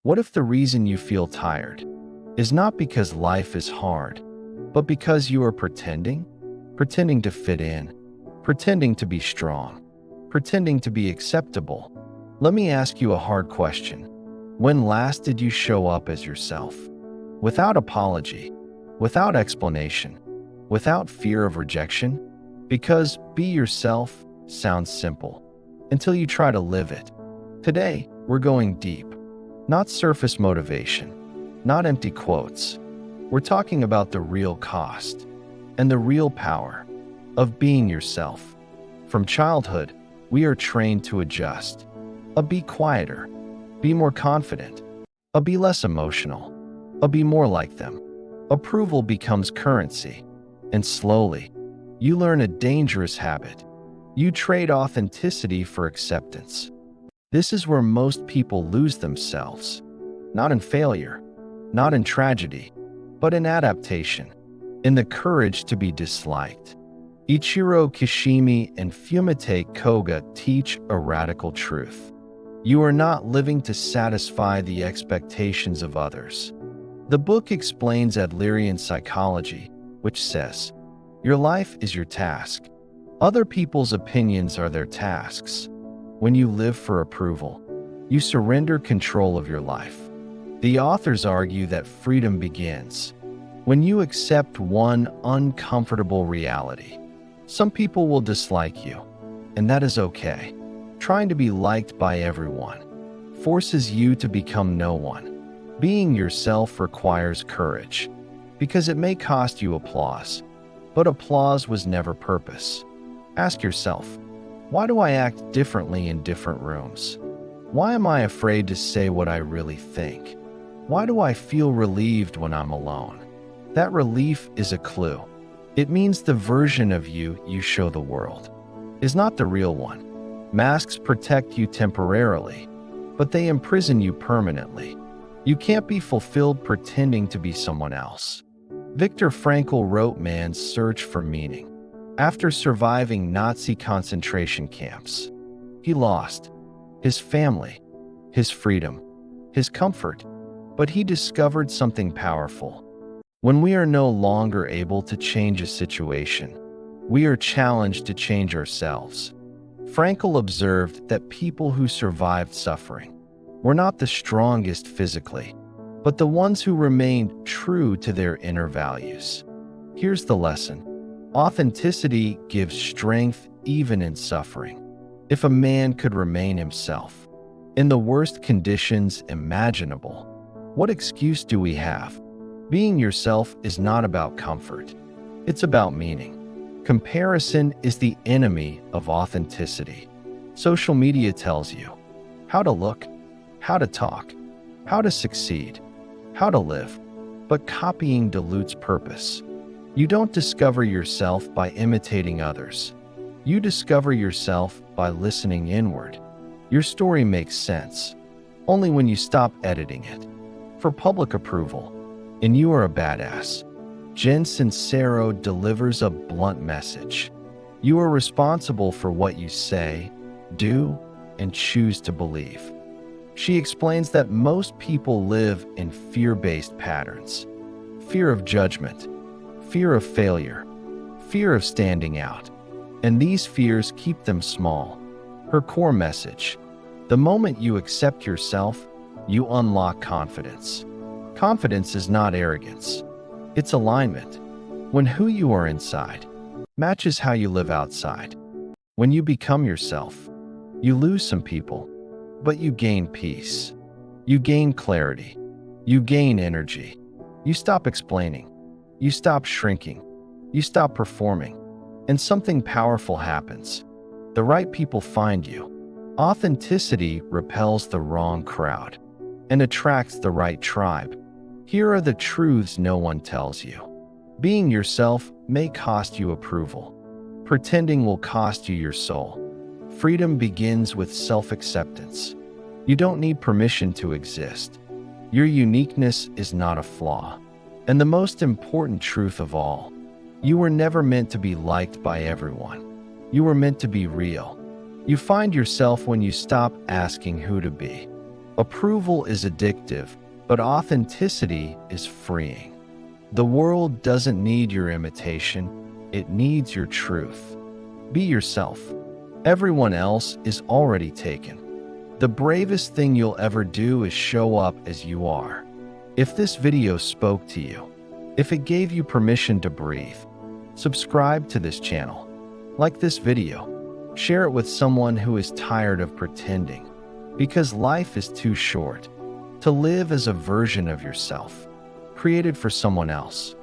What if the reason you feel tired is not because life is hard, but because you are pretending? Pretending to fit in, pretending to be strong, pretending to be acceptable. Let me ask you a hard question. When last did you show up as yourself? Without apology, without explanation, without fear of rejection? Because be yourself sounds simple until you try to live it. Today, we're going deep. Not surface motivation, not empty quotes. We're talking about the real cost and the real power of being yourself. From childhood, we are trained to adjust. Be quieter, be more confident, be less emotional, be more like them. Approval becomes currency, and slowly, you learn a dangerous habit. You trade authenticity for acceptance. This is where most people lose themselves, not in failure, not in tragedy, but in adaptation, in the courage to be disliked. Ichiro Kishimi and Fumite Koga teach a radical truth. You are not living to satisfy the expectations of others. The book explains Adlerian psychology, which says, your life is your task. Other people's opinions are their tasks. When you live for approval, you surrender control of your life. The authors argue that freedom begins when you accept one uncomfortable reality. Some people will dislike you, and that is okay. Trying to be liked by everyone forces you to become no one. Being yourself requires courage, because it may cost you applause, but applause was never purpose. Ask yourself, why do I act differently in different rooms? Why am I afraid to say what I really think? Why do I feel relieved when I'm alone? That relief is a clue. It means the version of you you show the world is not the real one. Masks protect you temporarily, but they imprison you permanently. You can't be fulfilled pretending to be someone else. Viktor Frankl wrote Man's Search for Meaning. After surviving Nazi concentration camps, he lost his family, his freedom, his comfort, but he discovered something powerful. When we are no longer able to change a situation, we are challenged to change ourselves. Frankl observed that people who survived suffering were not the strongest physically, but the ones who remained true to their inner values. Here's the lesson. Authenticity gives strength even in suffering. If a man could remain himself in the worst conditions imaginable, what excuse do we have? Being yourself is not about comfort. It's about meaning. Comparison is the enemy of authenticity. Social media tells you how to look, how to talk, how to succeed, how to live, but copying dilutes purpose. You don't discover yourself by imitating others. You discover yourself by listening inward. Your story makes sense only when you stop editing it for public approval. And you are a badass. Jen Sincero delivers a blunt message. You are responsible for what you say, do, and choose to believe. She explains that most people live in fear-based patterns. Fear of judgment, fear of failure, fear of standing out. And these fears keep them small. Her core message: the moment you accept yourself, you unlock confidence. Confidence is not arrogance. It's alignment. When who you are inside matches how you live outside. When you become yourself, you lose some people, but you gain peace. You gain clarity. You gain energy. You stop explaining. You stop shrinking. You stop performing. And something powerful happens. The right people find you. Authenticity repels the wrong crowd and attracts the right tribe. Here are the truths no one tells you. Being yourself may cost you approval. Pretending will cost you your soul. Freedom begins with self-acceptance. You don't need permission to exist. Your uniqueness is not a flaw. And the most important truth of all, you were never meant to be liked by everyone. You were meant to be real. You find yourself when you stop asking who to be Approval is addictive, but authenticity is freeing. The world doesn't need your imitation, it needs your truth. Be yourself. Everyone else is already taken. The bravest thing you'll ever do is show up as you are. If this video spoke to you, if it gave you permission to breathe, subscribe to this channel. Like this video. Share it with someone who is tired of pretending, because life is too short to live as a version of yourself created for someone else.